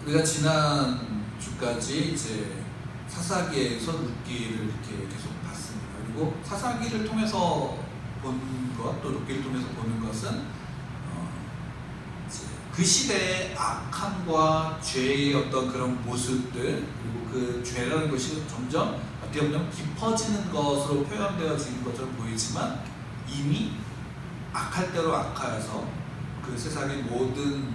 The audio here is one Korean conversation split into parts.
우리가 지난 주까지 이제 사사기에서 룻기를 이렇게 계속 봤습니다. 그리고 사사기를 통해서 본 것, 또 룻기를 통해서 보는 것은 이제 그 시대의 악함과 죄의 어떤 그런 모습들, 그리고 그 죄라는 것이 점점 어떻게 보면 깊어지는 것으로 표현되어지는 것처럼 보이지만 이미 악할 대로 악하여서 그 세상의 모든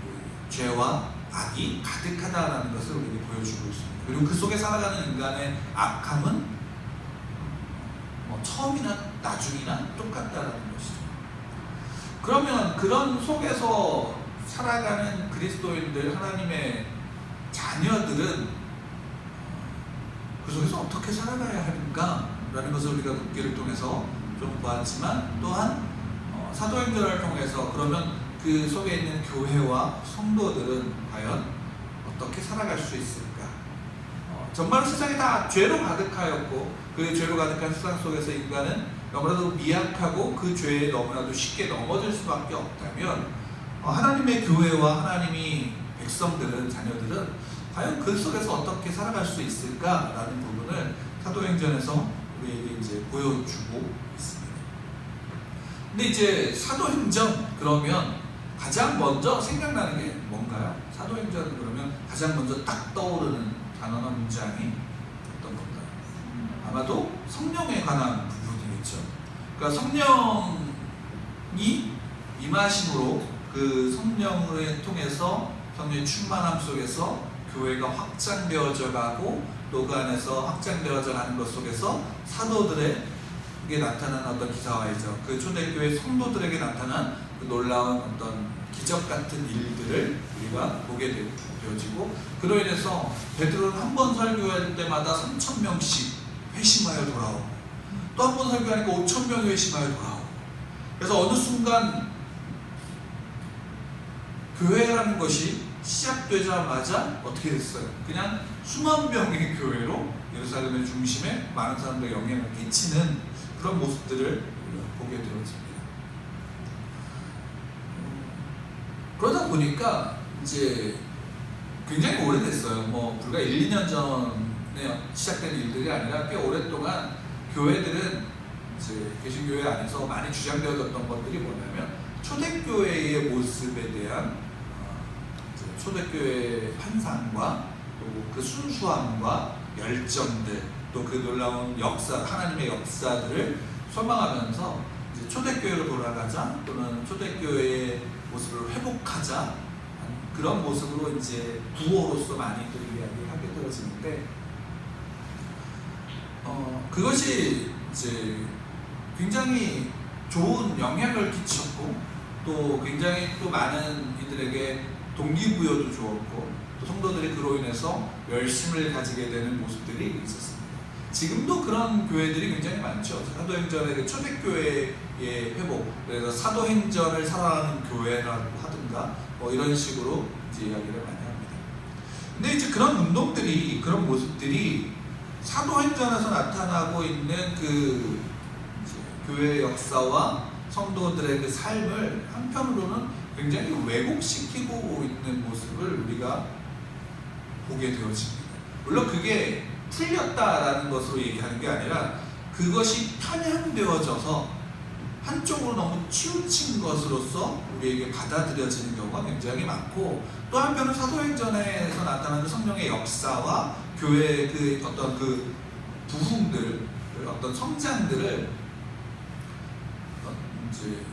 그 죄와 악이 가득하다라는 것을 우리에게 보여주고 있습니다. 그리고 그 속에 살아가는 인간의 악함은 처음이나 나중이나 똑같다라는 것이죠. 그러면 그런 속에서 살아가는 그리스도인들, 하나님의 자녀들은 그 속에서 어떻게 살아가야 하는가? 라는 것을 우리가 룻기를 통해서 좀 보았지만, 또한 사도행전을 통해서 그러면 그 속에 있는 교회와 성도들은 과연 어떻게 살아갈 수 있을까? 정말 세상이 다 죄로 가득하였고, 그 죄로 가득한 세상 속에서 인간은 너무나도 미약하고 그 죄에 너무나도 쉽게 넘어질 수밖에 없다면, 하나님의 교회와 하나님이 백성들은, 자녀들은 과연 그 속에서 어떻게 살아갈 수 있을까라는 부분을 사도행전에서 우리에게 이제 보여주고 있습니다. 근데 이제 사도행전 그러면 가장 먼저 생각나는 게 뭔가요? 사도행전 그러면 가장 먼저 딱 떠오르는 단어나 문장이 어떤 건가요? 아마도 성령에 관한 부분이겠죠. 그러니까 성령이 임하심으로 그 성령을 통해서 성령의 충만함 속에서 교회가 확장되어져 가고, 또 그 안에서 확장되어져 가는 것 속에서 사도들에게 나타난 어떤 기사화이죠. 그 초대교회 성도들에게 나타난 그 놀라운 어떤 기적 같은 일들을 우리가 보게 되어지고, 그로 인해서 베드로는 한 번 설교할 때마다 3,000명씩 회심하여 돌아오고, 또 한 번 설교하니까 5,000명이 회심하여 돌아오고, 그래서 어느 순간 교회라는 것이 시작되자마자 어떻게 됐어요? 그냥 수만 명의 교회로 예루살렘의 중심에 많은 사람들의 영향을 끼치는 그런 모습들을 보게 되어집니다. 그러다 보니까 이제 굉장히 오래됐어요. 불과 1, 2년 전에 시작된 일들이 아니라 꽤 오랫동안 교회들은 이제 개신교회 안에서 많이 주장되어졌던 것들이 뭐냐면, 초대교회의 모습에 대한 초대교회의 환상과 또 그 순수함과 열정들, 또 그 놀라운 역사, 하나님의 역사들을 소망하면서 이제 초대교회로 돌아가자, 또는 초대교회의 모습을 회복하자, 그런 모습으로 이제 구호로서 많이들 이야기를 하게 되어지는데, 그것이 이제 굉장히 좋은 영향을 끼쳤고, 또 굉장히 또 많은 이들에게 동기부여도 주었고, 또 성도들이 그로 인해서 열심을 가지게 되는 모습들이 있었습니다. 지금도 그런 교회들이 굉장히 많죠. 사도행전의 그 초대교회의 회복, 그래서 사도행전을 살아가는 교회라고 하든가 이런 식으로 이제 이야기를 많이 합니다. 근데 이제 그런 운동들이, 그런 모습들이 사도행전에서 나타나고 있는 그 교회의 역사와 성도들의 그 삶을 한편으로는 굉장히 왜곡시키고 있는 모습을 우리가 보게 되어집니다. 물론 그게 틀렸다라는 것으로 얘기하는 게 아니라, 그것이 편향되어져서 한쪽으로 너무 치우친 것으로서 우리에게 받아들여지는 경우가 굉장히 많고, 또 한편은 사도행전에서 나타나는 성령의 역사와 교회의 그 어떤 그 부흥들, 어떤 성장들을 이제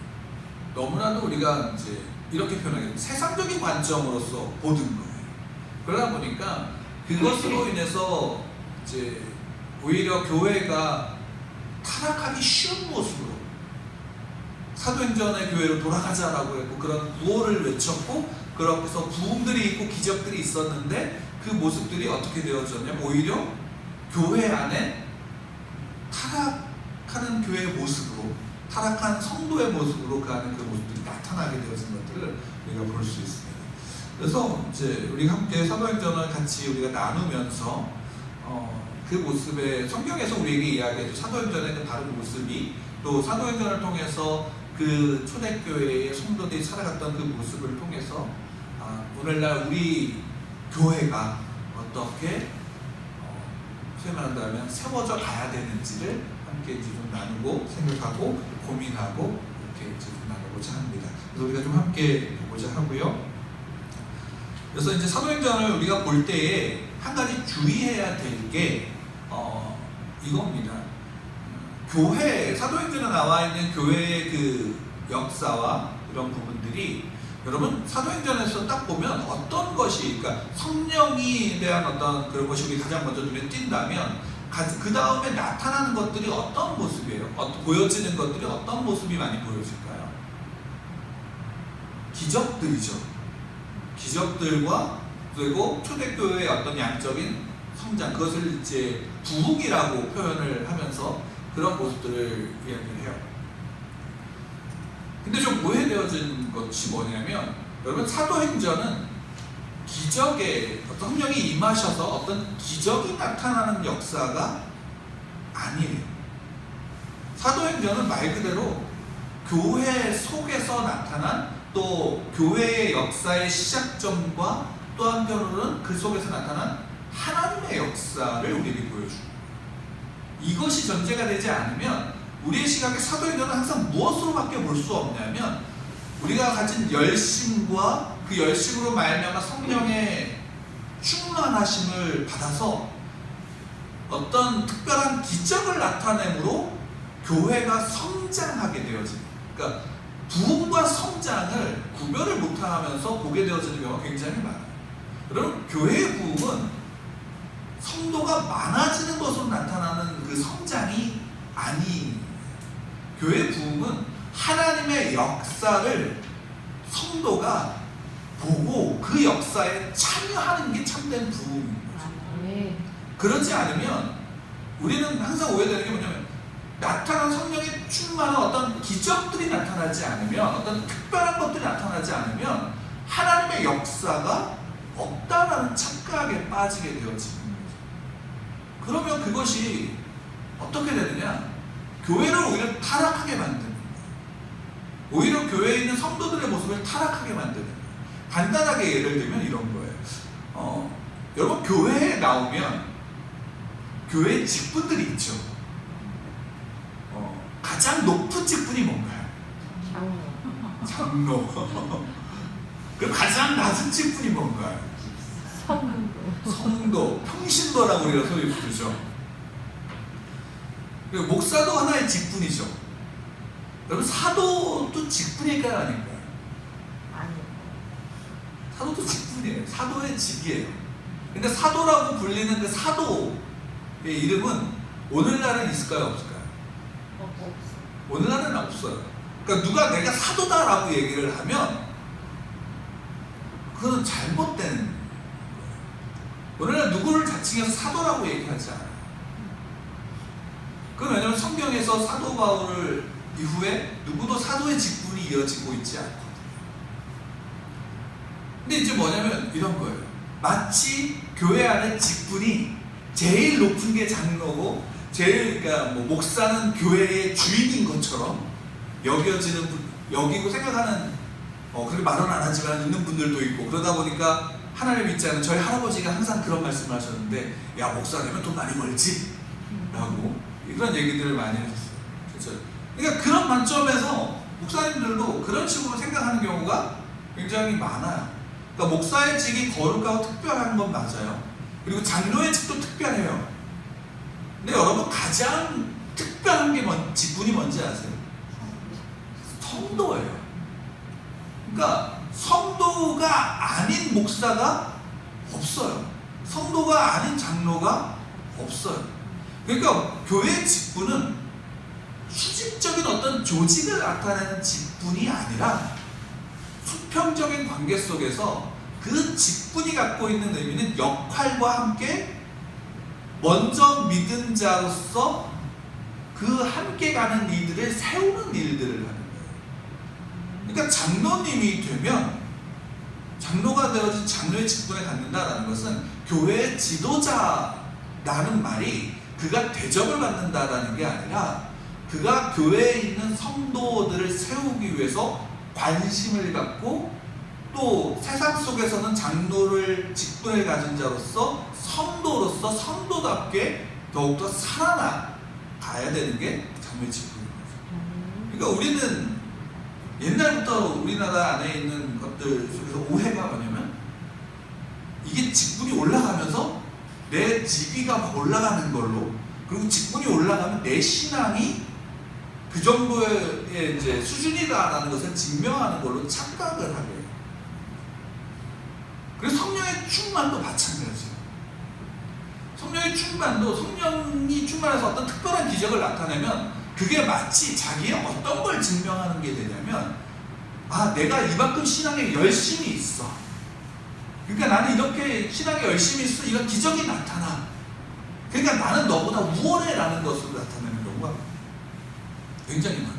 너무나도 우리가 이제 이렇게 표현하겠습니다. 세상적인 관점으로서 보는 거예요. 그러다 보니까 그것으로 인해서 이제 오히려 교회가 타락하기 쉬운 모습으로, 사도행전의 교회로 돌아가자라고 했고 그런 구호를 외쳤고, 그렇게서 부흥들이 있고 기적들이 있었는데, 그 모습들이 어떻게 되어졌냐면 오히려 교회 안에 타락하는 교회의 모습으로, 타락한 성도의 모습으로 가는 그 모습들이 나타나게 되어진 것들을 우리가 볼 수 있습니다. 그래서 이제 우리가 함께 사도행전을 같이 우리가 나누면서 그 모습에, 성경에서 우리에게 이야기해준 사도행전의 그 다른 모습이, 또 사도행전을 통해서 그 초대교회의 성도들이 살아갔던 그 모습을 통해서 오늘날 우리 교회가 어떻게 소위 말한다면 세워져 가야 되는지를 함께 이제 좀 나누고 생각하고 고민하고 이렇게 이제 좀 나누고자 합니다. 그래서 우리가 좀 함께 보고자 하고요. 그래서 이제 사도행전을 우리가 볼 때에 한 가지 주의해야 될 게 이겁니다. 교회, 사도행전에 나와 있는 교회의 그 역사와 이런 부분들이 여러분 사도행전에서 딱 보면 어떤 것이, 그러니까 성령에 대한 어떤 그런 것이 우리 가장 먼저 눈에 띈다면 그 다음에 나타나는 것들이 어떤 모습이에요? 보여지는 것들이 어떤 모습이 많이 보여질까요? 기적들이죠. 기적들과 그리고 초대교회의 어떤 양적인 성장, 그것을 이제 부흥이라고 표현을 하면서 그런 모습들을 이야기를 해요. 근데 좀 오해되어진 것이 뭐냐면, 여러분 사도행전은 기적에 어떤 성령이 임하셔서 어떤 기적이 나타나는 역사가 아니에요. 사도행전은 말 그대로 교회 속에서 나타난, 또 교회의 역사의 시작점과 또 한편으로는 그 속에서 나타난 하나님의 역사를 우리에게 보여줍니다. 이것이 전제가 되지 않으면 우리의 시각에 사도행전은 항상 무엇으로밖에 볼 수 없냐면, 우리가 가진 열심과 그 열심으로 말미암아 성령의 충만하심을 받아서 어떤 특별한 기적을 나타내므로 교회가 성장하게 되어집니다. 그러니까 부흥과 성장을 구별을 못하면서 보게 되어지는 경우가 굉장히 많아요. 여러분, 교회의 부흥은 성도가 많아지는 것으로 나타나는 그 성장이 아닌, 교회 부흥은 하나님의 역사를 성도가 보고 그 역사에 참여하는 게 참된 부흥인 거죠. 그렇지 않으면 우리는 항상 오해되는 게 뭐냐면, 나타난 성령의 충만한 어떤 기적들이 나타나지 않으면, 어떤 특별한 것들이 나타나지 않으면 하나님의 역사가 없다라는 착각에 빠지게 되어지는 거죠. 그러면 그것이 어떻게 되느냐? 교회를 오히려 타락하게 만드는 거예요. 오히려 교회에 있는 성도들의 모습을 타락하게 만드는 거예요. 간단하게 예를 들면 이런 거예요. 여러분, 교회에 나오면 교회 직분들이 있죠. 가장 높은 직분이 뭔가요? 장로. 그럼 가장 낮은 직분이 뭔가요? 성도, 평신도라고 우리가 소리 부르죠. 그리고 목사도 하나의 직분이죠. 여러분, 사도도 직분일까요, 아닐까요? 아니요. 사도도 직분이에요. 사도의 직이에요. 근데 사도라고 불리는 그 사도의 이름은 오늘날은 있을까요, 없을까요? 없어요. 오늘날은 없어요. 그러니까 누가 내가 사도다라고 얘기를 하면 그거는 잘못된 거예요. 오늘날 누구를 자칭해서 사도라고 얘기하지 않아요. 그건 왜냐하면 성경에서 사도 바울 이후에 누구도 사도의 직분이 이어지고 있지 않거든요. 근데 이제 뭐냐면 이런 거예요. 마치 교회 안에 직분이 제일 높은 게 장로고, 그러니까 뭐 목사는 교회의 주인인 것처럼 여기고 생각하는, 그렇게 말은 안 하지만 있는 분들도 있고, 그러다 보니까 하나님 믿지 않은 저희 할아버지가 항상 그런 말씀을 하셨는데, 야, 목사 되면 돈 많이 벌지? 라고 이런 얘기들을 많이 하셨어요. 그렇죠? 그러니까 그런 관점에서 목사님들도 그런 식으로 생각하는 경우가 굉장히 많아요. 그러니까 목사의 직이 거룩하고 특별한 건 맞아요. 그리고 장로의 직도 특별해요. 근데 여러분, 가장 특별한 게 직분이 뭔지 아세요? 성도예요. 그러니까 성도가 아닌 목사가 없어요. 성도가 아닌 장로가 없어요. 그러니까 교회의 직분은 수직적인 어떤 조직을 나타내는 직분이 아니라 수평적인 관계 속에서 그 직분이 갖고 있는 의미는 역할과 함께 먼저 믿은 자로서 그 함께 가는 이들을 세우는 일들을 하는 거예요. 그러니까 장로님이 되면, 장로가 되어진 장로의 직분에 갖는다라는 것은 교회의 지도자라는 말이 그가 대접을 받는다라는 게 아니라 그가 교회에 있는 성도들을 세우기 위해서 관심을 갖고 또 세상 속에서는 장로를 직분을 가진 자로서 성도로서 성도답게 더욱더 살아나가야 되는 게 장로의 직분인 거죠. 그러니까 우리는 옛날부터 우리나라 안에 있는 것들 속에서 오해가 뭐냐면 이게 직분이 올라가면서 내 직위가 올라가는 걸로, 그리고 직분이 올라가면 내 신앙이 그 정도의 이제 수준이다라는 것을 증명하는 걸로 착각을 하게 해요. 그래서 성령의 충만도 마찬가지예요. 성령의 충만도 성령이 충만해서 어떤 특별한 기적을 나타내면 그게 마치 자기의 어떤 걸 증명하는 게 되냐면, 아, 내가 이만큼 신앙에 열심히 있어. 그러니까 나는 이렇게 신앙에 열심히 있어. 이런 기적이 나타나. 그러니까 나는 너보다 우월해라는 것으로 나타내는 경우가 굉장히 많아요.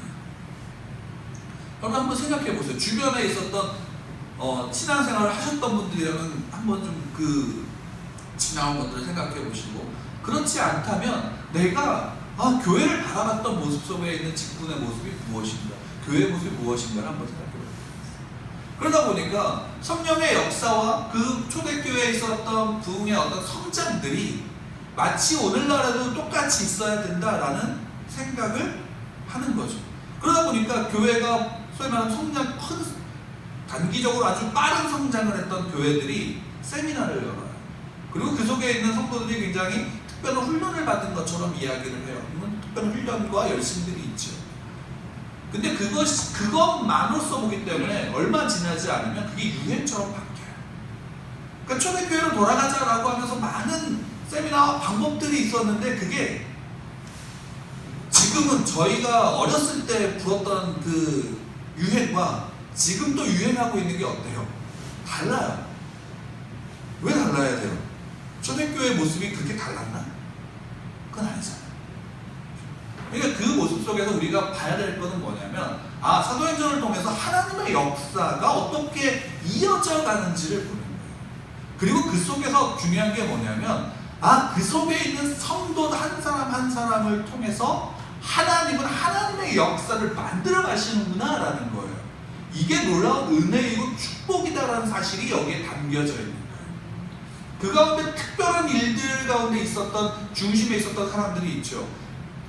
여러분 한번 생각해 보세요. 주변에 있었던 신앙생활을 하셨던 분들이라면 한번 좀 그 지나온 것들을 생각해 보시고, 그렇지 않다면 내가 교회를 바라봤던 모습 속에 있는 직분의 모습이 무엇인가, 교회의 모습이 무엇인가를 한번 생각해 보세요. 그러다 보니까 성령의 역사와 그 초대교회에 있었던 부흥의 어떤 성장들이 마치 오늘날에도 똑같이 있어야 된다라는 생각을 하는 거죠. 그러다 보니까 교회가 소위 말하는 성장, 단기적으로 아주 빠른 성장을 했던 교회들이 세미나를 열어요. 그리고 그 속에 있는 성도들이 굉장히 특별한 훈련을 받은 것처럼 이야기를 해요. 특별한 훈련과 열심들이 있죠. 근데 그것만으로써 보기 때문에 얼마 지나지 않으면 그게 유행처럼 바뀌어요. 그러니까 초대교회로 돌아가자라고 하면서 많은 세미나와 방법들이 있었는데, 그게 지금은 저희가 어렸을 때 불었던 그 유행과 지금 또 유행하고 있는 게 어때요? 달라요. 왜 달라야 돼요? 초대교회의 모습이 그렇게 달랐나? 그건 아니잖아요. 그러니까 그 모습 속에서 우리가 봐야 될 것은 뭐냐면, 사도행전을 통해서 하나님의 역사가 어떻게 이어져 가는지를 보는 거예요. 그리고 그 속에서 중요한 게 뭐냐면, 그 속에 있는 성도 한 사람 한 사람을 통해서 하나님은 하나님의 역사를 만들어 가시는구나 라는 거예요. 이게 놀라운 은혜이고 축복이다라는 사실이 여기에 담겨져 있는 거예요. 그 가운데 특별한 일들 가운데 있었던, 중심에 있었던 사람들이 있죠.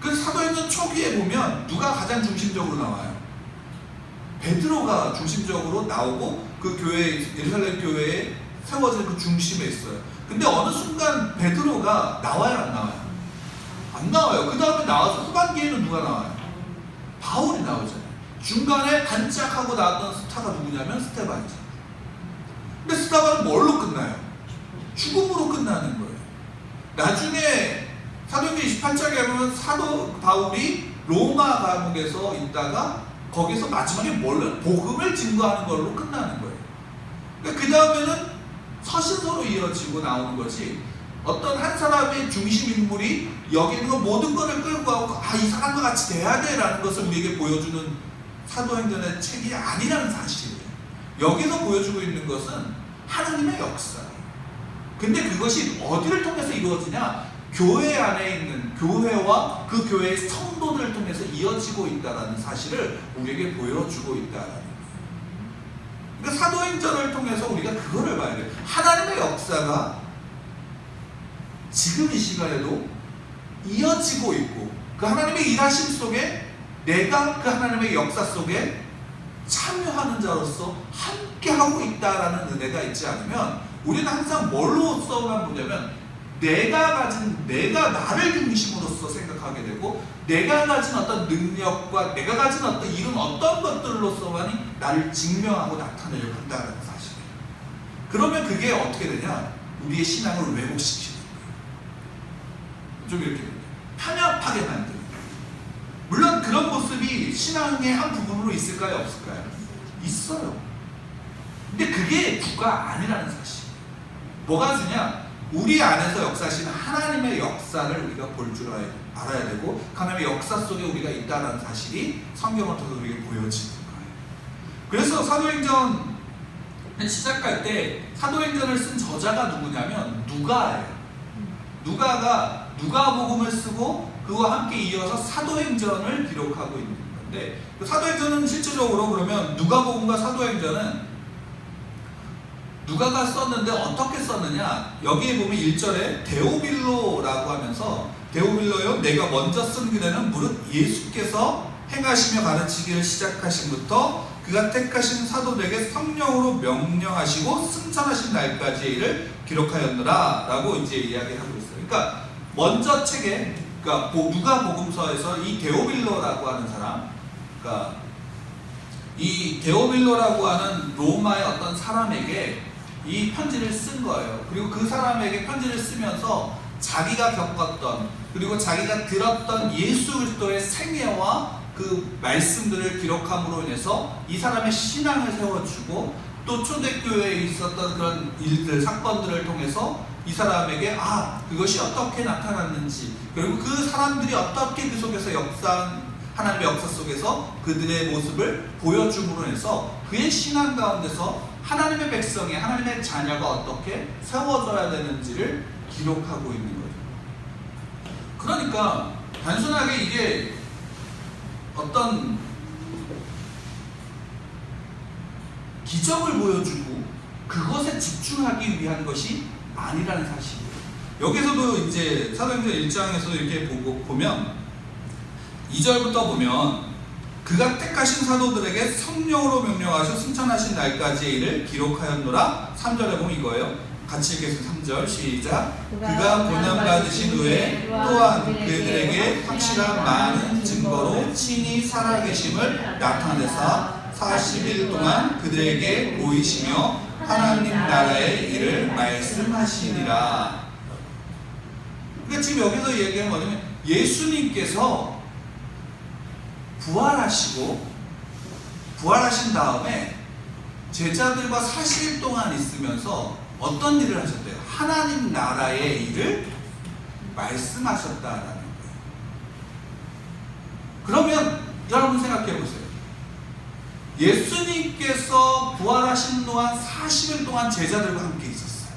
그 사도행전 초기에 보면 누가 가장 중심적으로 나와요? 베드로가 중심적으로 나오고 그 교회, 예루살렘 교회에 세워진 그 중심에 있어요. 근데 어느 순간 베드로가 나와요, 안 나와요? 안 나와요. 그 다음에 나와서 후반기에는 누가 나와요? 바울이 나오잖아요. 중간에 반짝하고 나왔던 스타가 누구냐면 스테반이죠. 근데 스테반은 뭘로 끝나요? 죽음으로 끝나는 거예요. 나중에 사도행전 28장에 보면 사도 바울이 로마 감옥에서 있다가 거기서 마지막에 뭘로? 복음을 증거하는 걸로 끝나는 거예요. 그러니까 그 다음에는 서신서로 이어지고 나오는 거지, 어떤 한 사람의 중심 인물이 여기 있는 모든 것을 끌고 가고 이 사람과 같이 돼야 돼 라는 것을 우리에게 보여주는 사도행전의 책이 아니라는 사실이에요. 여기서 보여주고 있는 것은 하나님의 역사예요. 근데 그것이 어디를 통해서 이루어지냐? 교회 안에 있는 교회와 그 교회의 성도들을 통해서 이어지고 있다는 사실을 우리에게 보여주고 있다는 거예요. 그러니까 사도행전을 통해서 우리가 그거를 봐야 돼요. 하나님의 역사가 지금 이 시간에도 이어지고 있고, 그 하나님의 일하심 속에 내가 그 하나님의 역사 속에 참여하는 자로서 함께하고 있다라는 은혜가 있지 않으면 우리는 항상 뭘로서만 보냐면 내가 나를 중심으로서 생각하게 되고, 내가 가진 어떤 능력과 내가 가진 어떤 이런 어떤 것들로서만이 나를 증명하고 나타내려고 한다는 사실이에요. 그러면 그게 어떻게 되냐? 우리의 신앙을 왜곡시키는 거예요. 좀 이렇게 편협하게 만드는 거예요. 물론 그런 모습이 신앙의 한 부분으로 있을까요? 없을까요? 있어요. 근데 그게 주가 아니라는 사실. 뭐가 주냐? 우리 안에서 역사하시는 하나님의 역사를 우리가 볼 줄 알아야 되고, 하나님의 역사 속에 우리가 있다는 사실이 성경을 통해서 우리에게 보여지는 거예요. 그래서 사도행전 시작할 때 사도행전을 쓴 저자가 누구냐면 누가예요. 누가가 누가복음을 쓰고 그와 함께 이어서 사도행전을 기록하고 있는 건데, 그 사도행전은 실질적으로 그러면 누가복음과 사도행전은 누가가 썼는데 어떻게 썼느냐? 여기에 보면 1절에 데오빌로라고 하면서 데오빌로요 내가 먼저 쓴 그대는 무릇 예수께서 행하시며 가르치기를 시작하신부터 그가 택하신 사도들에게 성령으로 명령하시고 승천하신 날까지의 일을 기록하였느라 라고 이제 이야기하고 있어요. 그러니까 먼저 책에 그러니까 누가복음서에서 이 데오빌로라고 하는 사람, 그러니까 이 데오빌로라고 하는 로마의 어떤 사람에게 이 편지를 쓴 거예요. 그리고 그 사람에게 편지를 쓰면서 자기가 겪었던 그리고 자기가 들었던 예수 그리스도의 생애와 그 말씀들을 기록함으로 인해서 이 사람의 신앙을 세워주고 또 초대교회에 있었던 그런 일들, 사건들을 통해서 이 사람에게 그것이 어떻게 나타났는지 그리고 그 사람들이 어떻게 그 속에서 하나님의 역사 속에서 그들의 모습을 보여줌으로 해서 그의 신앙 가운데서 하나님의 백성이 하나님의 자녀가 어떻게 세워져야 되는지를 기록하고 있는 거죠. 그러니까 단순하게 이게 어떤 기적을 보여주고 그것에 집중하기 위한 것이 아니라는 사실이에요. 여기서도 이제 사도행전 1장에서 이렇게 보면 2절부터 보면 그가 택하신 사도들에게 성령으로 명령하셔 승천하신 날까지의 일을 기록하였노라. 3절에 보면 이거예요. 같이 읽겠습니다. 3절 시작. 그가 고난받으신 후에 또한 그들에게 확실한 많은 증거로 친히 살아계심을 나타내사 40일 동안 그들에게 보이시며 하나님 나라의 일을 말씀하시니라. 그러니까 지금 여기서 얘기하는 뭐냐면 예수님께서 부활하신 다음에 제자들과 40일 동안 있으면서 어떤 일을 하셨대요? 하나님 나라의 일을 말씀하셨다라는 거예요. 그러면 여러분 생각해 보세요. 예수님께서 부활하신 동안 40일 동안 제자들과 함께 있었어요.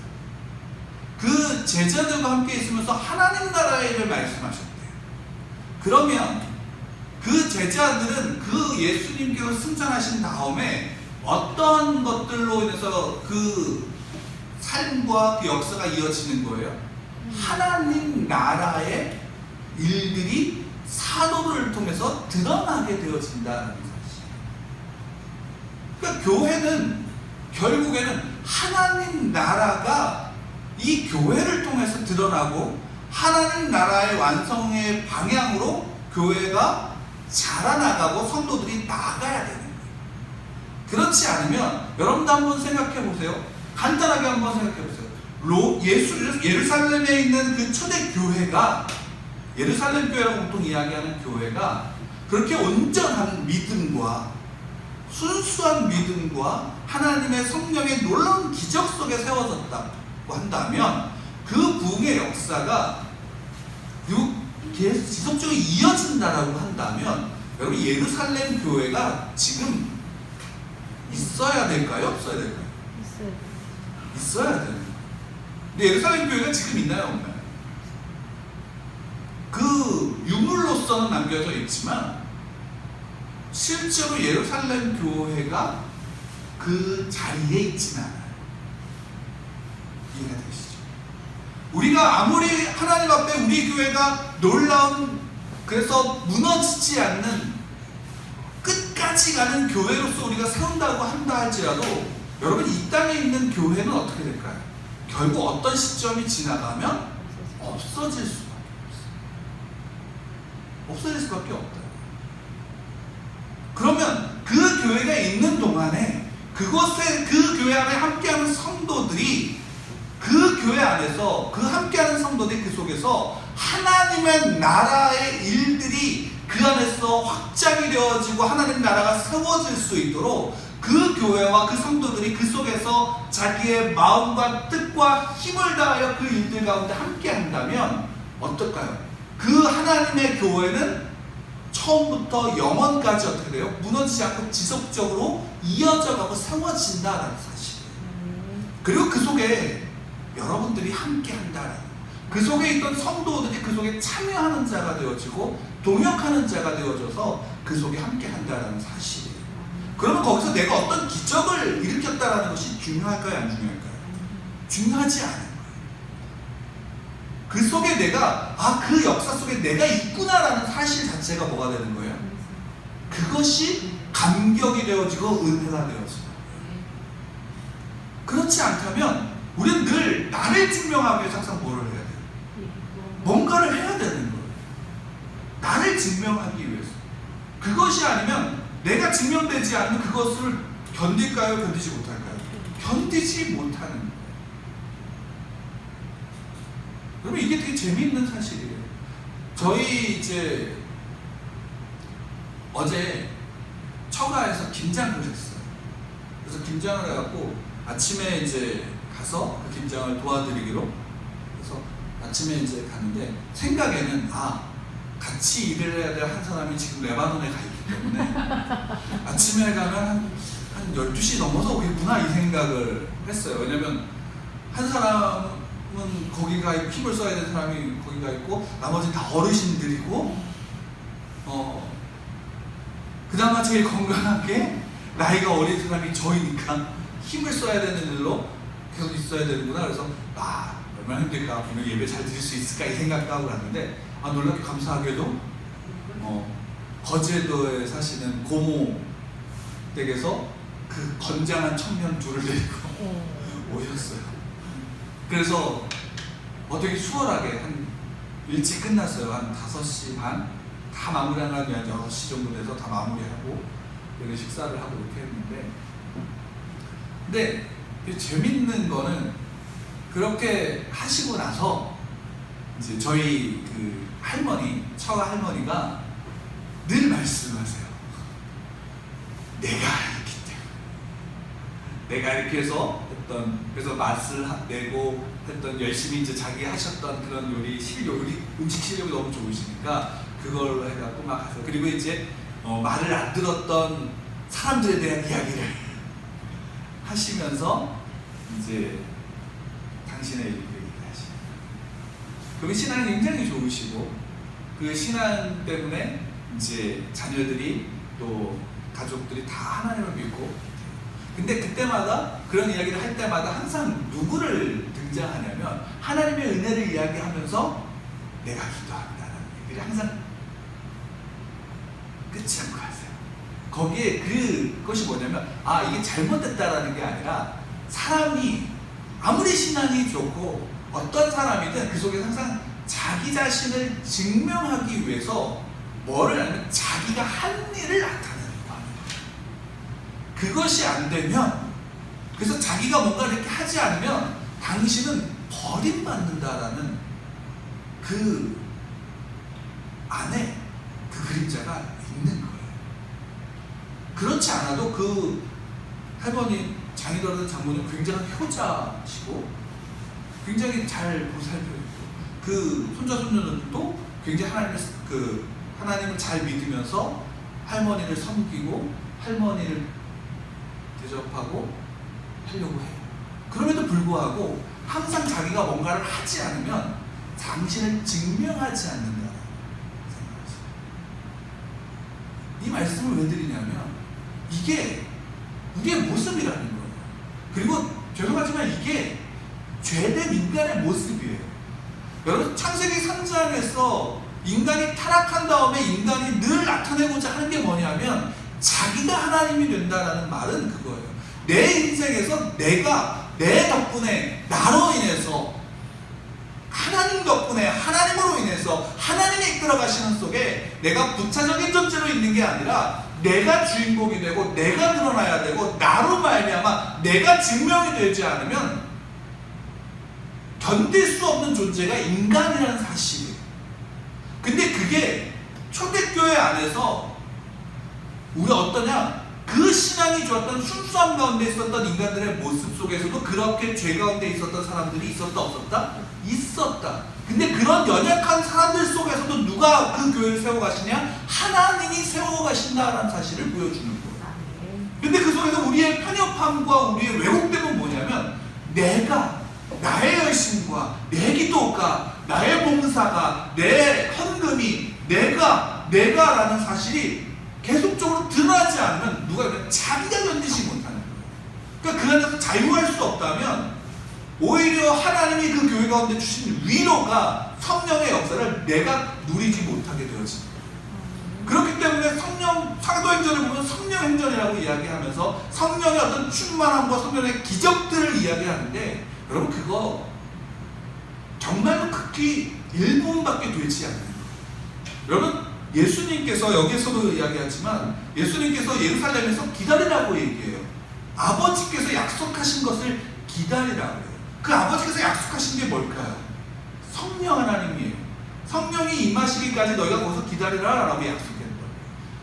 그 제자들과 함께 있으면서 하나님 나라의 일을 말씀하셨대요. 그러면 그 제자들은 그 예수님께서 승천하신 다음에 어떤 것들로 인해서 그 삶과 그 역사가 이어지는 거예요? 하나님 나라의 일들이 사도를 통해서 드러나게 되어진다는 사실. 그러니까 교회는 결국에는 하나님 나라가 이 교회를 통해서 드러나고 하나님 나라의 완성의 방향으로 교회가 자라나가고 성도들이 나아가야 되는 거예요. 그렇지 않으면 여러분도 한번 생각해 보세요. 간단하게 한번 생각해 보세요. 예루살렘에 있는 그 초대 교회가, 예루살렘 교회라고 보통 이야기하는 교회가 그렇게 온전한 믿음과 순수한 믿음과 하나님의 성령의 놀라운 기적 속에 세워졌다고 한다면 그 부흥의 역사가 계속 지속적으로 이어진다라고 한다면 여러분 예루살렘 교회가 지금 있어야 될까요? 없어야 될까요? 있어야 되는 거예요. 근데 예루살렘 교회가 지금 있나요? 없나요? 그 유물로서는 남겨져 있지만 실제로 예루살렘 교회가 그 자리에 있지는 않아요. 이해가 되시죠? 우리가 아무리 하나님 앞에 우리 교회가 놀라운, 그래서 무너지지 않는 끝까지 가는 교회로서 우리가 세운다고 한다 할지라도 여러분 이 땅에 있는 교회는 어떻게 될까요? 결국 어떤 시점이 지나가면 없어질 수밖에 없어요. 없어질 수밖에 없다. 그러면 그 교회가 있는 동안에 그곳에 그 교회 안에 함께하는 성도들이 그 교회 안에서 그 함께하는 성도들이 그 속에서 하나님의 나라의 일들이 그 안에서 확장이 되어지고 하나님 나라가 세워질 수 있도록 그 교회와 그 성도들이 그 속에서 자기의 마음과 뜻과 힘을 다하여 그 일들 가운데 함께 한다면 어떨까요? 그 하나님의 교회는 처음부터 영원까지 어떻게 돼요? 무너지지 않고 지속적으로 이어져가고 세워진다라는 사실이에요. 그리고 그 속에 여러분들이 함께 한다라는, 그 속에 있던 성도들이 그 속에 참여하는 자가 되어지고 동역하는 자가 되어져서 그 속에 함께 한다라는 사실이에요. 그러면 거기서 내가 어떤 기적을 일으켰다라는 것이 중요할까요? 안 중요할까요? 중요하지 않은 거예요. 그 속에 내가 그 역사 속에 내가 있구나라는 사실 자체가 뭐가 되는 거예요? 그것이 감격이 되어지고 은혜가 되어지고. 그렇지 않다면 우리는 늘 나를 증명하기 위해서 항상 뭐를 해야 돼요? 뭔가를 해야 되는 거예요. 나를 증명하기 위해서. 그것이 아니면 내가 증명되지 않으면 그것을 견딜까요? 견디지 못할까요? 견디지 못하는 거예요. 그러면 이게 되게 재미있는 사실이에요. 저희 이제 어제 처가에서 김장을 했어요. 그래서 김장을 해갖고 아침에 이제 가서 그 김장을 도와드리기로. 그래서 아침에 이제 갔는데 생각에는 같이 일을 해야 될 한 사람이 지금 레바논에 가 있기 때문에 아침에 가면 한 12시 넘어서 오겠구나 이 생각을 했어요. 왜냐면 한 사람은 거기 가 있고 힘을 써야 되는 사람이 거기 가 있고 나머지는 다 어르신들이고 그나마 제일 건강하게 나이가 어린 사람이 저희니까 힘을 써야 되는 일로 계속 있어야 되는구나. 그래서 얼마나 힘들까, 오늘 예배 잘 드릴 수 있을까 이 생각도 하고 갔는데 놀랍게 감사하게도 거제도에 사시는 고모 댁에서 그 건장한 청년 둘을 데리고 오셨어요. 그래서 되게 수월하게 일찍 끝났어요. 한 5시 반 다 마무리하는 게 6시 정도 돼서 다 마무리하고 이렇게 식사를 하고 이렇게 했는데, 근데 재밌는 거는 그렇게 하시고 나서 이제 저희 그 할머니, 처가 할머니가 늘 말씀하세요. 내가 이렇기 때문에, 내가 이렇게 해서 그래서 맛을 내고 했던, 열심히 이제 자기 하셨던 그런 요리 음식 실력이 너무 좋으시니까 그걸로 해갖고 막 하세요. 그리고 이제 말을 안 들었던 사람들에 대한 이야기를 하시면서 이제 당신의 일을 얘기하시고, 그러면 신앙이 굉장히 좋으시고 그 신앙 때문에 이제 자녀들이 또 가족들이 다 하나님을 믿고, 근데 그때마다 그런 이야기를 할 때마다 항상 누구를 등장하냐면 하나님의 은혜를 이야기하면서 내가 기도한다는 얘기를 항상 끝이 않고 하세요. 거기에 그것이 뭐냐면 이게 잘못됐다라는 게 아니라 사람이 아무리 신앙이 좋고 어떤 사람이든 그 속에 항상 자기 자신을 증명하기 위해서 뭐를 하냐면 자기가 한 일을 나타내는 거예요. 그것이 안 되면, 그래서 자기가 뭔가 이렇게 하지 않으면 당신은 버림받는다라는 그 안에 그 그림자가 있는 거예요. 그렇지 않아도 그 할머니, 장인어른, 장모님 굉장한 효자시고 굉장히 잘 보살펴주고, 그 손자 손녀들도 굉장히 하나님을 잘 믿으면서 할머니를 섬기고 할머니를 대접하고 하려고 해요. 그럼에도 불구하고 항상 자기가 뭔가를 하지 않으면 당신을 증명하지 않는다는 생각이었어요. 이 말씀을 왜 드리냐면 이게 우리의 모습이라는 거예요. 그리고 죄송하지만 이게 죄된 인간의 모습이에요. 여러분, 창세기 3장에서 인간이 타락한 다음에 인간이 늘 나타내고자 하는 게 뭐냐면 자기가 하나님이 된다라는 말은 그거예요. 내 인생에서 내가 내 덕분에, 나로 인해서, 하나님 덕분에, 하나님으로 인해서 하나님이 이끌어 가시는 속에 내가 부차적인 존재로 있는 게 아니라 내가 주인공이 되고 내가 드러나야 되고 나로 말미암아 내가 증명이 되지 않으면 견딜 수 없는 존재가 인간이라는 사실이에요. 근데 그게 초대교회 안에서 우리가 어떠냐? 그 신앙이 좋았던 순수함 가운데 있었던 인간들의 모습 속에서도 그렇게 죄 가운데 있었던 사람들이 있었다 없었다? 있었다. 근데 그런 연약한 사람들 속에서도 누가 그 교회를 세워가시냐? 하나님이 세워가신다라는 사실을 보여주는 거예요. 근데 그 속에서 우리의 편협함과 우리의 왜곡됨은 뭐냐면 내가, 나의 열심과 내 기도가, 나의 봉사가, 내 헌금이 내가라는 사실이 계속적으로 드러나지 않으면 누가 자기가 견디지 못하는 거예요. 그러니까 그 안에서 자유할 수 없다면 오히려 하나님이 그 교회 가운데 주신 위로가 성령의 역사를 내가 누리지 못하게 되어집니다. 그렇기 때문에 사도행전을 보면 성령행전이라고 이야기하면서 성령의 어떤 충만함과 성령의 기적들을 이야기하는데, 여러분 그거 정말로 극히 일부분밖에 되지 않는 거예요. 여러분 예수님께서 여기에서도 이야기하지만 예수님께서 예루살렘에서 기다리라고 얘기해요. 아버지께서 약속하신 것을 기다리라고 해요. 그 아버지께서 약속하신 게 뭘까요? 성령 하나님이에요. 성령이 임하시기까지 너희가 거기서 기다리라 라고 약속했던 거예요.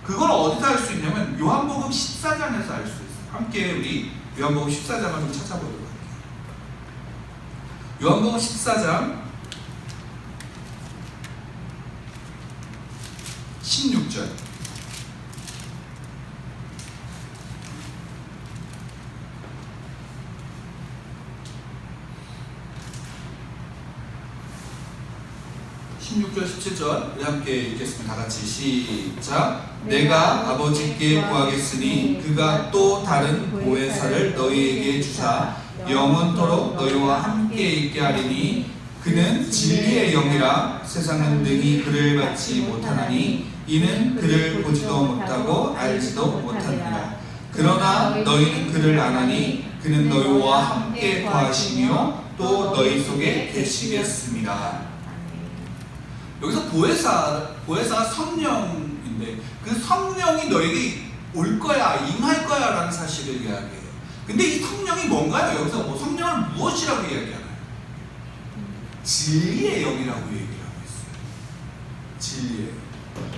그걸 어디서 알 수 있냐면 요한복음 14장에서 알 수 있어요. 함께 우리 요한복음 14장을 좀 찾아보도록 할게요. 요한복음 14장 16절. (16절) (17절) 우리 함께 읽겠습니다. 다같이 시작. 내가 아버지께 구하겠으니 그가 또 다른 보혜사를 너희에게 주사 영원토록 너희와 함께 있게 하리니 그는 진리의 영이라 세상은 능히 그를 받지 못하나니 이는 그를 보지도 못하고 알지도 못하느니라. 그러나 너희는 그를 아나니 그는 너희와 함께 거하시며 또 너희 속에 계시겠습니다. 여기서 보혜사가 성령인데 그 성령이 너에게 올 거야, 임할 거야 라는 사실을 이야기해요. 근데 이 성령이 뭔가요? 여기서 뭐 성령을 무엇이라고 이야기하나요? 진리의 영이라고 얘기를 하고 있어요. 진리의 영.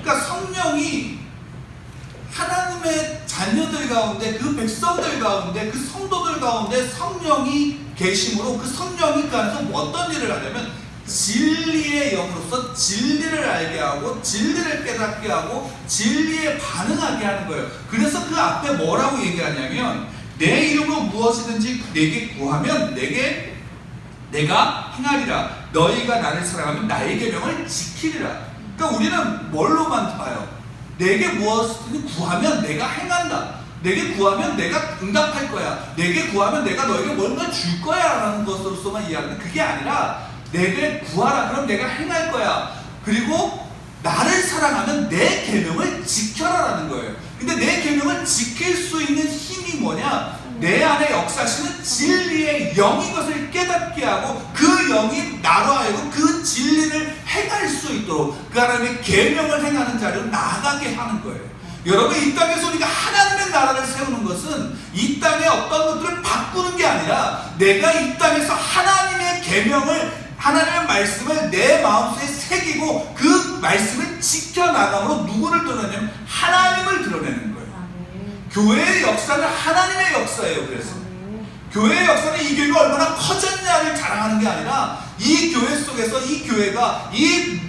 그러니까 성령이 하나님의 자녀들 가운데, 그 백성들 가운데, 그 성도들 가운데 성령이 계심으로 그 성령이 그 안에서 어떤 일을 하냐면 진리의 영으로서 진리를 알게 하고 진리를 깨닫게 하고 진리에 반응하게 하는 거예요. 그래서 그 앞에 뭐라고 얘기하냐면 내 이름으로 무엇이든지 내게 구하면 내가 행하리라. 너희가 나를 사랑하면 나의 계명을 지키리라. 그러니까 우리는 뭘로만 봐요? 내게 무엇이든지 구하면 내가 행한다. 내게 구하면 내가 응답할 거야. 내게 구하면 내가 너에게 뭔가 줄 거야 라는 것으로서만 이해하는데, 그게 아니라 내게 구하라. 그럼 내가 행할 거야. 그리고 나를 사랑하면 내 계명을 지켜라라는 거예요. 근데 내 계명을 지킬 수 있는 힘이 뭐냐? 내 안에 역사하시는 진리의 영이 것을 깨닫게 하고 그 영이 나로 하여금 그 진리를 행할 수 있도록 그 하나님의 계명을 행하는 자리로 나아가게 하는 거예요. 여러분, 이 땅에서 우리가 하나님의 나라를 세우는 것은 이 땅의 어떤 것들을 바꾸는 게 아니라 내가 이 땅에서 하나님의 계명을, 하나님의 말씀을 내 마음속에 새기고 그 말씀을 지켜나감으로 누구를 드러내냐면 하나님을 드러내는 거예요. 교회의 역사는 하나님의 역사예요. 그래서 교회의 역사는 이 교회가 얼마나 커졌냐를 자랑하는 게 아니라 이 교회 속에서 이 교회가 이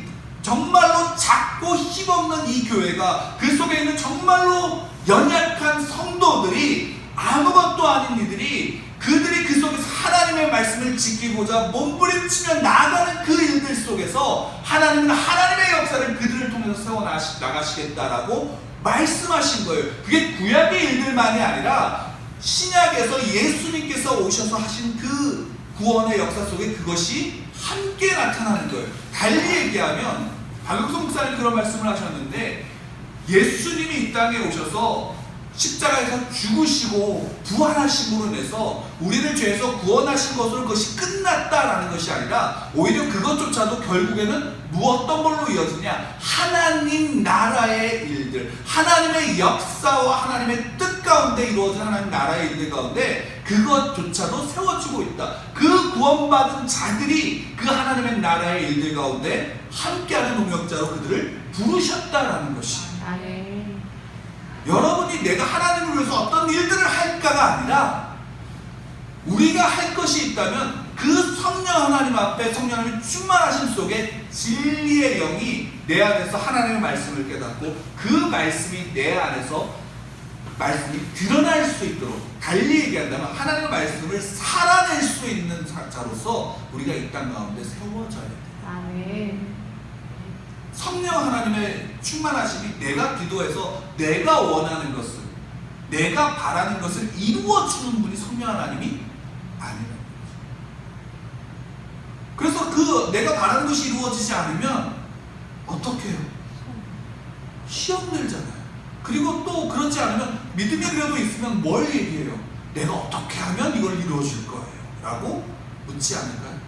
정말로 작고 힘없는 이 교회가 그 속에 있는 정말로 연약한 성도들이, 아무것도 아닌 이들이, 그들이 그 속에서 하나님의 말씀을 지키고자 몸부림치며 나아가는 그 일들 속에서 하나님은 하나님의 역사를 그들을 통해서 세워나가시겠다라고 말씀하신 거예요. 그게 구약의 일들만이 아니라 신약에서 예수님께서 오셔서 하신 그 구원의 역사 속에 그것이 함께 나타나는 거예요. 달리 얘기하면 박영성 목사님 그런 말씀을 하셨는데, 예수님이 이 땅에 오셔서 십자가에서 죽으시고 부활하심으로 인해서 우리를 죄에서 구원하신 것으로 그것이 끝났다라는 것이 아니라 오히려 그것조차도 결국에는 어떤 걸로 이어지냐? 하나님 나라의 일들, 하나님의 역사와 하나님의 뜻 가운데 이루어진 하나님 나라의 일들 가운데 그것조차도 세워지고 있다. 그 구원받은 자들이 그 하나님의 나라의 일들 가운데 함께하는 동역자로 그들을 부르셨다라는 것이. 여러분이 내가 하나님을 위해서 어떤 일들을 할까가 아니라 우리가 할 것이 있다면 그 성령 하나님 앞에 성령 하나님의 충만하심 속에 진리의 영이 내 안에서 하나님의 말씀을 깨닫고 그 말씀이 내 안에서 말씀이 드러날 수 있도록, 달리 얘기한다면 하나님의 말씀을 살아낼 수 있는 자로서 우리가 이 땅 가운데 세워져야 돼요. 성령 하나님의 충만하심이 내가 기도해서 내가 원하는 것을, 내가 바라는 것을 이루어주는 분이 성령 하나님이 아니라는 거죠. 그래서 그 내가 바라는 것이 이루어지지 않으면 어떻게 해요? 시험 들잖아요. 그리고 또 그렇지 않으면 믿음이 그래도 있으면 뭘 얘기해요? 내가 어떻게 하면 이걸 이루어질 거예요? 라고 묻지 않을까요?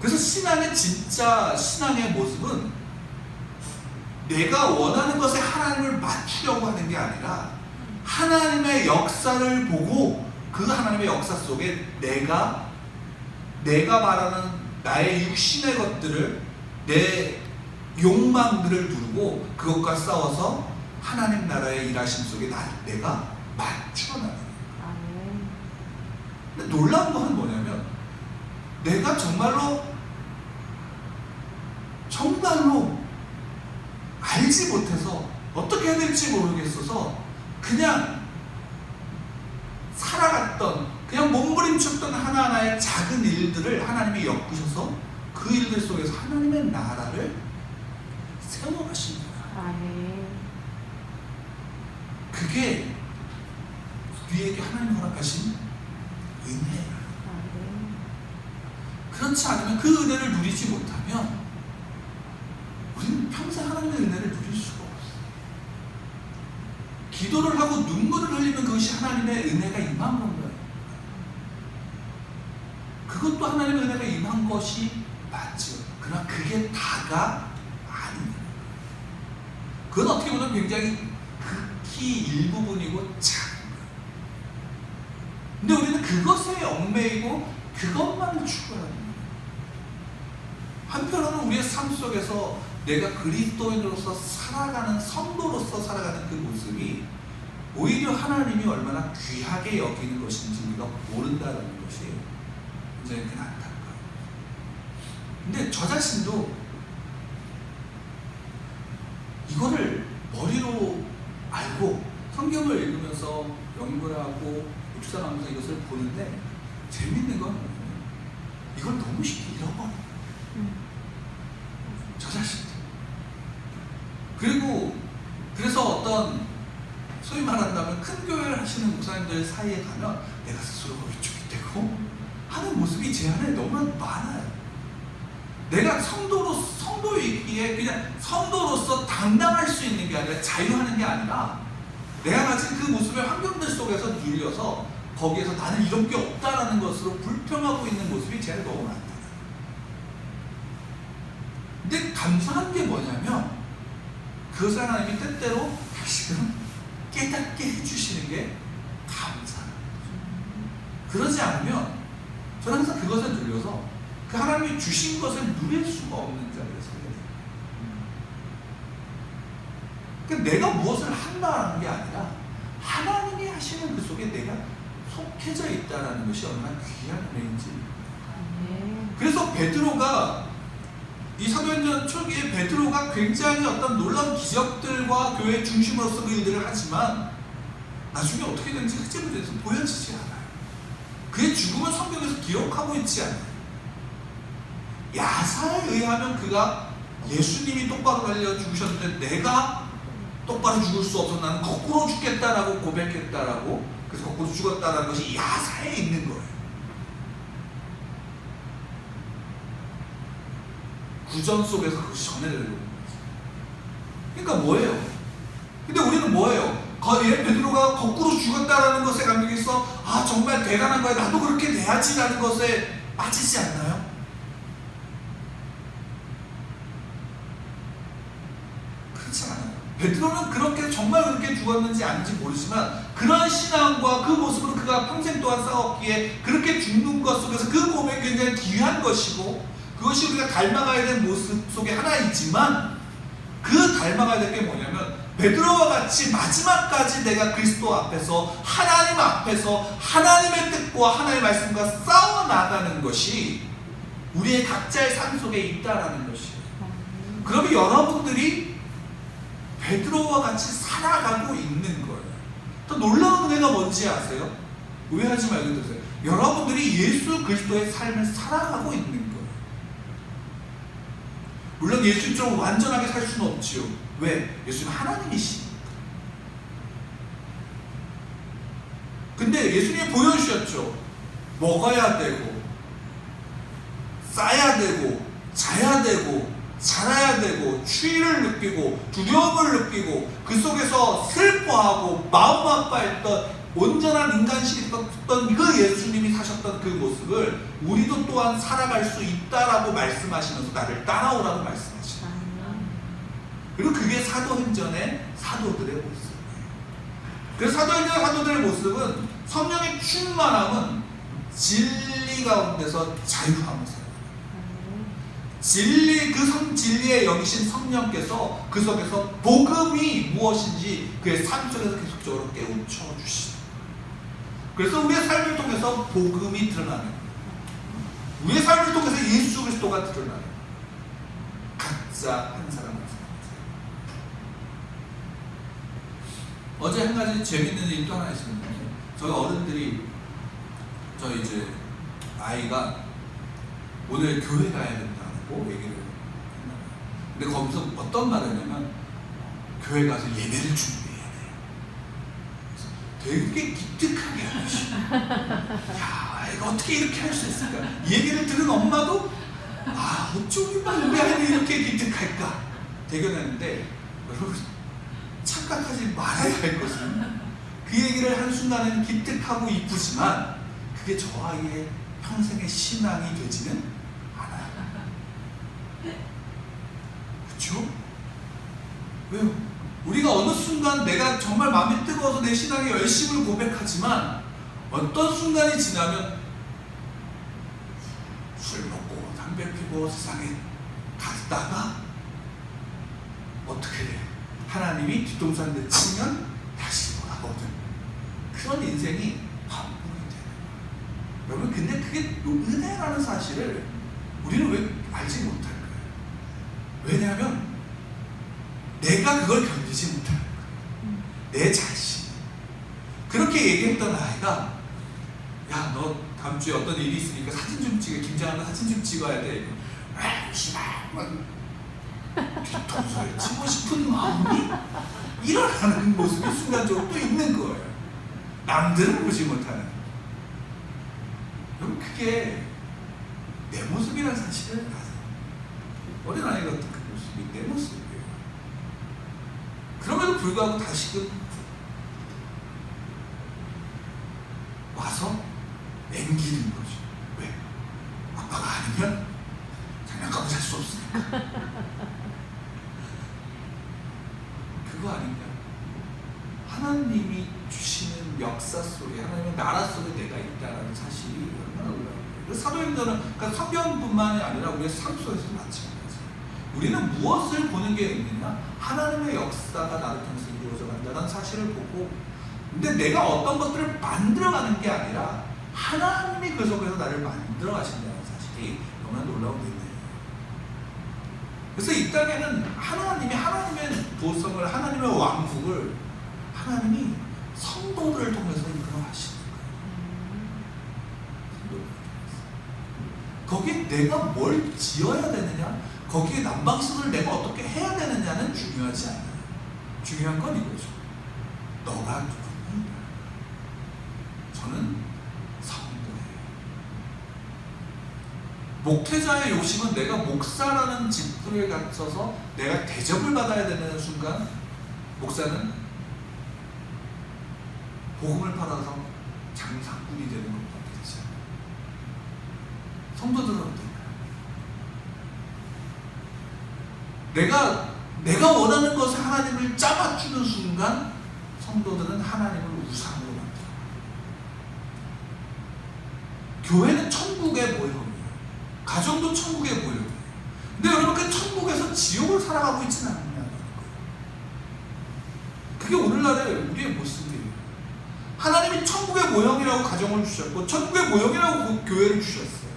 그래서 신앙의 진짜 신앙의 모습은 내가 원하는 것에 하나님을 맞추려고 하는 게 아니라 하나님의 역사를 보고 그 하나님의 역사 속에 내가 바라는 나의 육신의 것들을, 내 욕망들을 누르고 그것과 싸워서 하나님 나라의 일하심 속에 내가 맞춰나가는 거예요. 근데 놀라운 것은 뭐냐면 내가 정말로 알지 못해서 어떻게 해야 될지 모르겠어서 그냥 살아갔던, 그냥 몸부림쳤던 하나하나의 작은 일들을 하나님이 엮으셔서 그 일들 속에서 하나님의 나라를 세워가십니다. 그게 우리에게 하나님 허락하신 은혜예요. 그렇지 않으면 그 은혜를 누리지 못하면 우리는 평생 하나님의 은혜를 누릴 수가 없어요. 기도를 하고 눈물을 흘리면 그것이 하나님의 은혜가 임한 건가요? 그것도 하나님의 은혜가 임한 것이 맞죠. 그러나 그게 다가 아닙니다. 그건 어떻게 보면 굉장히 극히 일부분이고 작은 거예요. 근데 우리는 그것에 얽매이고 그것만을 추구하는 거예요. 한편으로는 우리의 삶 속에서 내가 그리스도인으로서 살아가는, 성도로서 살아가는 그 모습이 오히려 하나님이 얼마나 귀하게 여기는 것인지 우리가 모른다는 것이 굉장히 안타까워요. 근데 저 자신도 이거를 머리로 알고 성경을 읽으면서 연구를 하고 묵상하면서 이것을 보는데 재밌는 건 이걸 너무 쉽게 잃어버려요. 저 자신도. 그래서 어떤 소위 말한다면 큰 교회를 하시는 목사님들 사이에 가면 내가 스스로가 위축이 되고 하는 모습이 제 안에 너무나 많아요. 내가 성도이기에 그냥 성도로서 당당할 수 있는 게 아니라 자유하는 게 아니라 내가 가진 그 모습의 환경들 속에서 눌려서 거기에서 나는 이런 게 없다라는 것으로 불평하고 있는 모습이 제 안에 너무 많다. 근데 감사한 게 뭐냐면 그것을 하나님이 때때로 다시금 깨닫게 해주시는 게 감사해요. 그러지 않으면 저는 항상 그것에 눌려서 그 하나님이 주신 것을 누릴 수가 없는 자리에 서게 돼요. 그러니까 내가 무엇을 한다는 게 아니라 하나님이 하시는 그 속에 내가 속해져 있다는 것이 얼마나 귀한 은혜인지. 그래서 베드로가 이 사도행전 초기에 베드로가 굉장히 어떤 놀라운 기적들과 교회의 중심으로서 그 일들을 하지만 나중에 어떻게 되는지 흐지부지해서 보여지지 않아요. 그의 죽음은 성경에서 기록하고 있지 않아요. 야사에 의하면 그가 예수님이 똑바로 달려 죽으셨는데 내가 똑바로 죽을 수 없어 나는 거꾸로 죽겠다라고 고백했다라고, 그래서 거꾸로 죽었다라는 것이 야사에 있는 거예요. 구전 속에서 그것이 전해되는 거예요. 그러니까 뭐예요? 근데 우리는 뭐예요? 베드로가 거꾸로 죽었다라는 것에 감격해서 아 정말 대단한 거야, 나도 그렇게 돼야지라는 것에 빠지지 않나요? 그렇지 않아요. 베드로는 그렇게 정말 그렇게 죽었는지 아닌지 모르지만 그런 신앙과 그 모습으로 그가 평생 동안 싸웠기에 그렇게 죽는 것 속에서 그 고백이 굉장히 귀한 것이고 그것이 우리가 닮아가야 될 모습 속에 하나이지만 그 닮아가야 될 게 뭐냐면 베드로와 같이 마지막까지 내가 그리스도 앞에서 하나님 앞에서 하나님의 뜻과 하나님의 말씀과 싸워나가는 것이 우리의 각자의 삶 속에 있다라는 것이에요. 그러면 여러분들이 베드로와 같이 살아가고 있는 거예요. 더 놀라운 은혜가 뭔지 아세요? 오해하지 말고 들으세요. 여러분들이 예수 그리스도의 삶을 살아가고 있는 거예요. 물론 예수님처럼 완전하게 살 수는 없지요. 왜? 예수님은 하나님이시니까. 근데 예수님이 보여주셨죠. 먹어야 되고 싸야 되고 자야 되고 자라야 되고 추위를 느끼고 두려움을 느끼고 그 속에서 슬퍼하고 마음 아파했던 온전한 인간식이 있었던 그 예수님이 사셨던 그 모습을 우리도 또한 살아갈 수 있다라고 말씀하시면서 나를 따라오라고 말씀하시는 거예요. 그리고 그게 사도행전의 사도들의 모습이에요. 그래서 사도행전의 사도들의 모습은 성령의 충만함은 진리 가운데서 자유하면서 진리, 진리에 여기신 성령께서 그 속에서 복음이 무엇인지 그의 삶 속에서 계속적으로 깨우쳐 주시다. 그래서 우리의 삶을 통해서 복음이 드러나는 거예요. 우리의 삶을 통해서 예수 그리스도가 드러나는 거예요. 각자 한 사람. 어제 한 가지 재밌는 일도 하나 있습니다. 저희 어른들이 저희 이제 아이가 오늘 교회 가야 된다고 얘기를 했나봐요. 근데 거기서 어떤 말을 했냐면 교회 가서 예배를 준비해야 돼요. 되게 기특하게 하시죠. 야, 이거 어떻게 이렇게 할 수 있을까? 이 얘기를 들은 엄마도 어쩌면 우리 아이는 이렇게 기특할까? 대견했는데 여러분 착각하지 말아야 할 것은 그 얘기를 한 순간은 기특하고 이쁘지만 그게 저 아이의 평생의 신앙이 되지는 않아요. 그렇죠? 왜요? 우리가 어느 순간 내가 정말 마음이 뜨거워서 내 신앙의 열심을 고백하지만 어떤 순간이 지나면 술 먹고 담배 피고 세상에 갔다가 어떻게 돼요? 하나님이 뒷동산 내치면 다시 돌아오는 그런 인생이 반복이 돼요. 여러분 근데 그게 은혜라는 사실을 우리는 왜 알지 못할까요? 왜냐하면 내가 그걸 견디지 못하는 거예요. 내 자신. 그렇게 얘기했던 아이가 야, 너 다음 주에 어떤 일이 있으니까 사진 좀 찍어. 김장하는 사진 좀 찍어야 돼. 뒤통수를 치고 싶은 마음이 일어나는 모습이 순간적으로 또 있는 거예요. 남들은 보지 못하는. 여러분 그게 내 모습이라는 사실을 아세요? 어린아이 같은 그 모습이 내 모습이에요. 그럼에도 불구하고 다시금 와서 앵기는 거죠. 왜? 아빠가 아니면 장난감을 살 수 없으니까. 그거 아닌가요? 하나님이 주시는 역사 속에, 하나님의 나라 속에 내가 있다는 사실이 얼마나 놀라워요. 사도행전은 그러니까 성경뿐만이 아니라 우리의 삶 속에서도 마찬가지예요. 우리는 무엇을 보는 게 있느냐? 하나님의 역사가 나를 통해서 이루어져 간다는 사실을 보고, 근데 내가 어떤 것들을 만들어가는 게 아니라 하나님이 그 속에서 나를 만들어 가신다는 사실이 너무나 놀라운 일이에요. 그래서 이 땅에는 하나님의 보성을, 하나님의 왕국을 하나님이 성도들을 통해서 이끌어가시는 거예요. 거기에 내가 뭘 지어야 되느냐, 거기에 난방식을 내가 어떻게 해야 되느냐는 중요하지 않아요. 중요한 건 이거죠. 너가 누구니? 저는 성도예요. 목회자의 욕심은 내가 목사라는 직분에 갇혀서 내가 대접을 받아야 되는 순간 목사는 복음을 받아서 장사꾼이 되는 것밖에 되지 않아요. 성도들은 어떨까요? 내가 원하는 것을 하나님을 짜맞추는 순간 성도들은 하나님을 우상으로 만들어요. 교회는 천국의 모형이에요. 가정도 천국의 모형이에요. 근데 여러분 그 천국에서 지옥을 살아가고 있지는 않느냐는 거예요. 그게 오늘날의 우리의 모습이에요. 하나님이 천국의 모형이라고 가정을 주셨고 천국의 모형이라고 그 교회를 주셨어요.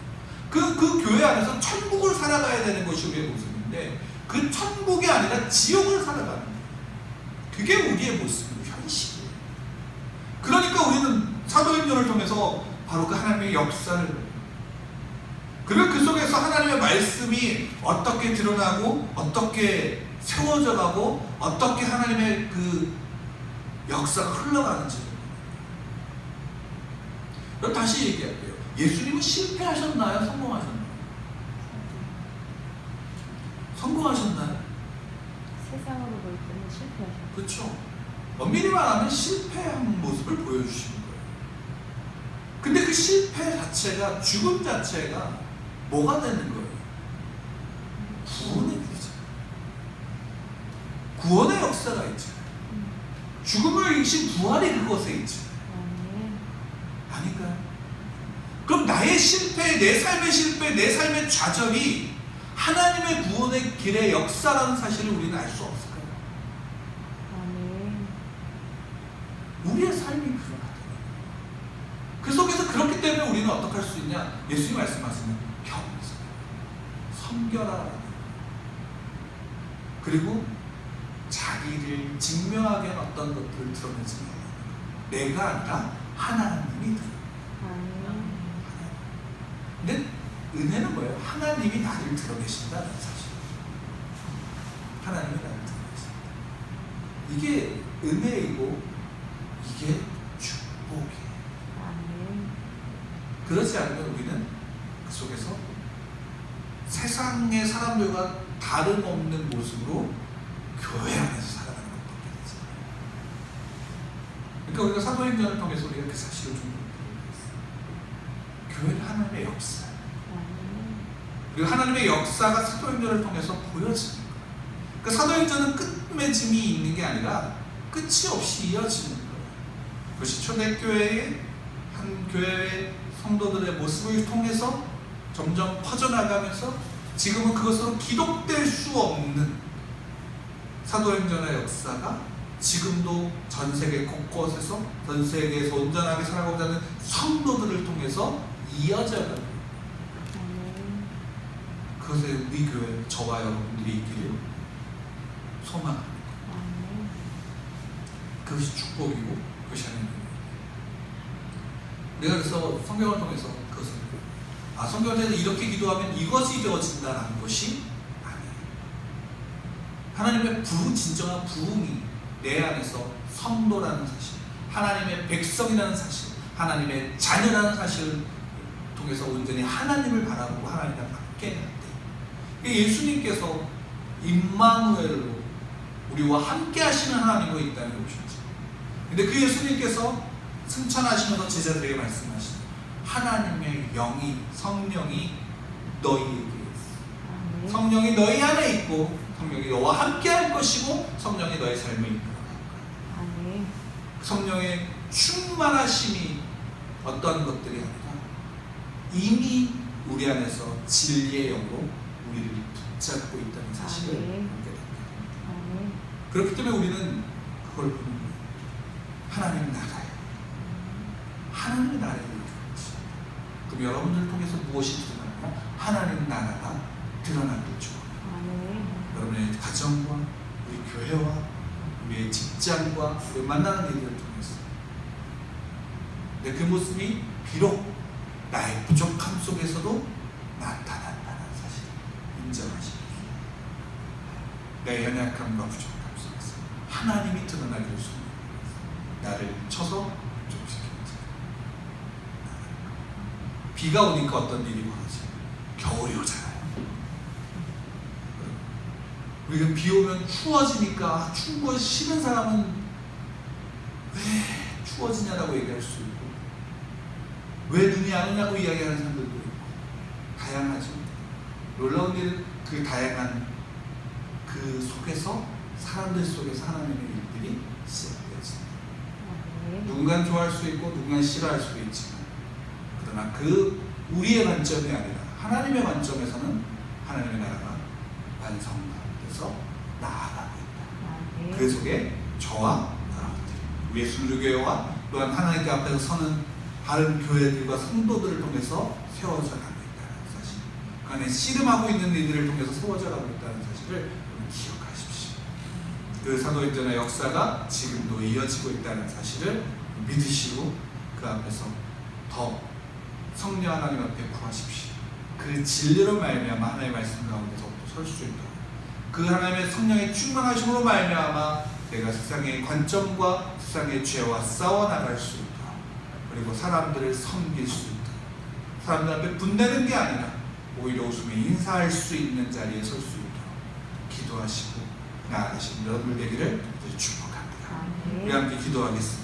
그 교회 안에서 천국을 살아가야 되는 것이 우리의 모습인데 그 천국이 아니라 지옥을 살아가는 거예요. 그게 우리의 모습이에요. 현실이에요. 그러니까 우리는 사도행전을 통해서 바로 그 하나님의 역사를, 그리고 그 속에서 하나님의 말씀이 어떻게 드러나고 어떻게 세워져 가고 어떻게 하나님의 그 역사가 흘러가는지. 다시 얘기할게요. 예수님은 실패하셨나요? 성공하셨나요? 성공하셨나요? 세상으로 볼 때는 실패하셨어요. 그렇죠. 엄밀히 말하면 실패한 모습을 보여주시는 거예요. 근데 그 실패 자체가, 죽음 자체가 뭐가 되는 거예요? 구원의 일이죠. 구원의 역사가 있죠. 죽음을 이긴 부활이 그것에 있죠. 아닌가요? 그럼 나의 실패, 내 삶의 실패, 내 삶의 좌절이 하나님의 구원의 길의 역사라는 사실을 우리는 알 수 없을까요? 우리의 삶이 그러하더라고요. 그 속에서 그렇기 때문에 우리는 어떻게 할 수 있냐? 예수님 말씀하시는 겸손, 섬겨라. 그리고 자기를 증명하게 한 어떤 것들을 드러내지 말라. 내가 아니라 하나님이 드러내. 근데 은혜는 뭐예요? 하나님이 나를 드러내신다는 사실. 하나님이 나를 드러내신다. 이게 은혜이고 이게 축복이에요. 그렇지 않으면 우리는 그 속에서 세상의 사람들과 다름없는 모습으로 교회 안에서 살아가는 것밖에 되지 않아요. 그러니까 우리가 사도행전을 통해서 우리가 그 사실을 좀 교회는 하나님의 역사. 그리고 하나님의 역사가 사도행전을 통해서 보여지는 거예요. 그 사도행전은 끝맺음이 있는 게 아니라 끝이 없이 이어지는 거예요. 그것이 초대교회의 한 교회의 성도들의 모습을 통해서 점점 퍼져나가면서 지금은 그것으로 기록될 수 없는 사도행전의 역사가 지금도 전 세계 곳곳에서 전 세계에서 온전하게 살아가고자 하는 성도들을 통해서 이어져가는 그것에 우리 교회, 저와 여러분들이 있기를 소망합니다. 그것이 축복이고 그것이 하나님의 내가 그래서 성경을 통해서 그것을 성경을 통해서 이렇게 기도하면 이것이 되어진다는 것이 아니에요. 하나님의 진정한 부흥이 내 안에서 성도라는 사실, 하나님의 백성이라는 사실, 하나님의 자녀라는 사실을 통해서 온전히 하나님을 바라보고 하나님과 함께 할 때 예수님께서 임마누엘로 우리와 함께 하시는 하나님으로 이 땅에 오셨죠. 근데 그 예수님께서 승천하시면서 제자들에게 말씀하시는 하나님의 영이, 성령이 너희에게 있어. 성령이 너희 안에 있고 성령이 너와 함께 할 것이고 성령이 너의 삶을 이끌어갈 거야. 성령의 충만하심이 어떤 것들이 아니라 이미 우리 안에서 진리의 영으로 우리를 붙잡고 있다는 사실을 알게 됩니다. 그렇기 때문에 우리는 그걸 보는 거예요. 하나님 나라예요. 하나님의 나라를 이끌어가시다. 그럼 여러분들을 통해서 무엇이 드러나냐? 하나님 나라가 드러나겠죠. 여러분의 가정과 우리 교회와 우리의 직장과 우리 만나는 일들을 통해서 근데 그 모습이 비록 나의 부족함 속에서도 나타난다는 사실 인정하십시오. 내 연약함과 부족함 속에서 하나님이 드러나기를 소원합니다. 나를 쳐서 부족시키지. 비가 오니까 어떤 일이 벌어져요? 겨울이 오잖아요. 우리가 비 오면 추워지니까 추운 거 싫은 사람은 왜 추워지냐라고 얘기할 수 있고 왜 눈이 안 오냐고 이야기하는 사람들도 있고 다양하죠. 놀라운 일, 그 다양한 그 속에서 사람들 속에서 하나님의 일들이 시작되었습니다. 누군가는 좋아할 수 있고 누군가는 싫어할 수도 있지만 그러나 그 우리의 관점이 아니라 하나님의 관점에서는 하나님의 나라가 완성돼서 나아가고 있다. 그 속에 저와 여러분들 우리의 순교교회와 또한 하나님께 앞에서 서는 다른 교회들과 성도들을 통해서 세워져 가고 있다는 사실, 그 안에 씨름하고 있는 이들을 통해서 세워져 가고 있다는 사실을 기억하십시오. 그 사도행전의 역사가 지금도 이어지고 있다는 사실을 믿으시고 그 앞에서 더 성령 하나님 앞에 구하십시오. 그 진리로 말미암아 하나님의 말씀 가운데서 설 수 있도록 그 하나님의 성령의 충만하심으로 말미암아 내가 세상의 관점과 세상의 죄와 싸워 나갈 수 있도록 그리고 사람들을 섬길 수 있도록 사람들 앞에 분내는 게 아니라 오히려 웃으며 인사할 수 있는 자리에 설 수 있도록 기도하시고 나아가시는 여러분들 되기를 축복합니다. 우리 아멘. 함께 기도하겠습니다.